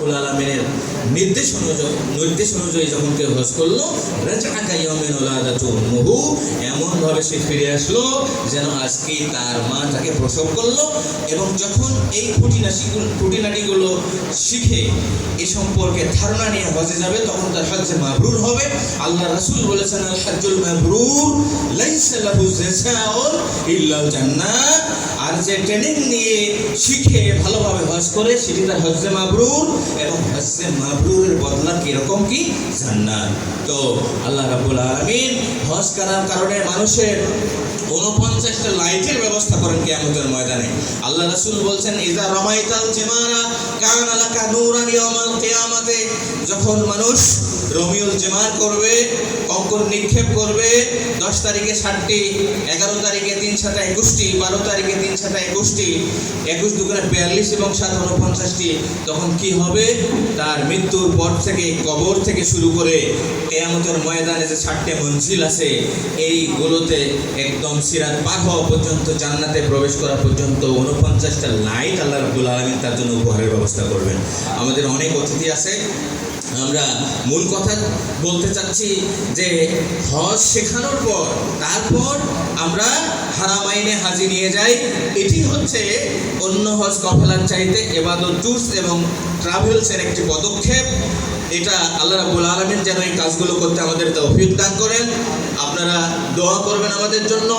রাব্বুল আলামিনের নির্দেশ অনুযায়ী যখন কেউ হজ করলো, রাজআকা ইয়াউমিন ওয়ালাদাতু উম্মুহু, এমনভাবে সে ফিরে আসলো যেন আজকে তার মা তাকে প্রসব করলো। এবং যখন এই খুঁটিনাটিগুলো শিখে এ সম্পর্কে ধারণা নিয়ে হজে যাবে, তখন তার হজ্জে মাবরুর হবে। আল্লাহ রাসূল বলেছেন, আল হজ্জুল মাবরুর লাইসা লাহু জাযাউন ইল্লাল জান্নাহ। আর যে ট্রেনিং নিয়ে শিখে ভালোভাবে হজ করে, সেটি তার হজ্জে মাবরুর, এবং হজ্জে মাবরুরের বদলা কিরকম কি? জান্নাত। তো আল্লাহ রাব্বুল আলামিন হজ করার কারণে মানুষের 49টা লাইটের ব্যবস্থা করেন কিয়ামতের ময়দানে। আল্লাহ রাসূল বলছেন, ইযা রামাইতাল জিমারা কানা লাকা নূরান ইয়াউমাল কিয়ামাতে। যখন মানুষ রমিউল জিমার করবে, কঙ্কর নিক্ষেপ করবে, 10 তারিখে 60টি, 11 তারিখে 3 7 21টি, 12 তারিখে 3 7 21টি, 21 দুগুণে 42 এবং 7 49টি, তখন কি হবে? তার মৃত্যুর পর থেকে, কবর থেকে শুরু করে কিয়ামতের ময়দানে যে 60টি মঞ্জিল আছে, এইগুলোতে একদম সিরাত পার হওয়া পর্যন্ত, জান্নাতে প্রবেশ করা পর্যন্ত 49টা লাইট আল্লাহ রাব্বুল আলামিন তার জন্য উপহারের ব্যবস্থা করবেন। আমাদের অনেক অতিথি আছে, আমরা মূল কথা বলতে চাচ্ছি যে হজ শেখানোর পর তারপর আমরা হারামাইনে হাজি নিয়ে যাই। এটি হচ্ছে অন্য হজ কাফেলার চাইতে ইবাদত ট্যুরস এবং ট্রাভেলসের একটি পদক্ষেপ। এটা আল্লাহ রাব্বুল আলামিন যেন এই কাজগুলো করতে আমাদের তৌফিক দান করেন। আপনারা দোয়া করবেন আমাদের জন্য।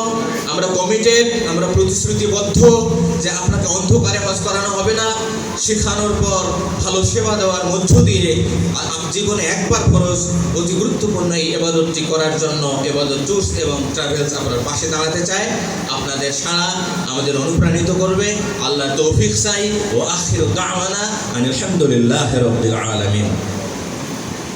আমরা কমিটেড, আমরা প্রতিশ্রুতিবদ্ধ যে আপনাকে অন্ধকারে হজ করানো হবে না। শেখানোর পর ভালো সেবা দেওয়ার মধ্য দিয়ে জীবনে একবার খরচ অতি গুরুত্বপূর্ণ এই ইবাদতটি করার জন্য ইবাদত ট্যুরস এবং ট্রাভেলস আপনার পাশে দাঁড়াতে চায়। আপনাদের সাড়া আমাদের অনুপ্রাণিত করবে। আল্লাহ তৌফিক চাই। ও আখিরু দাওয়ানা আনিল হামদুলিল্লাহি রাব্বিল আলামিন।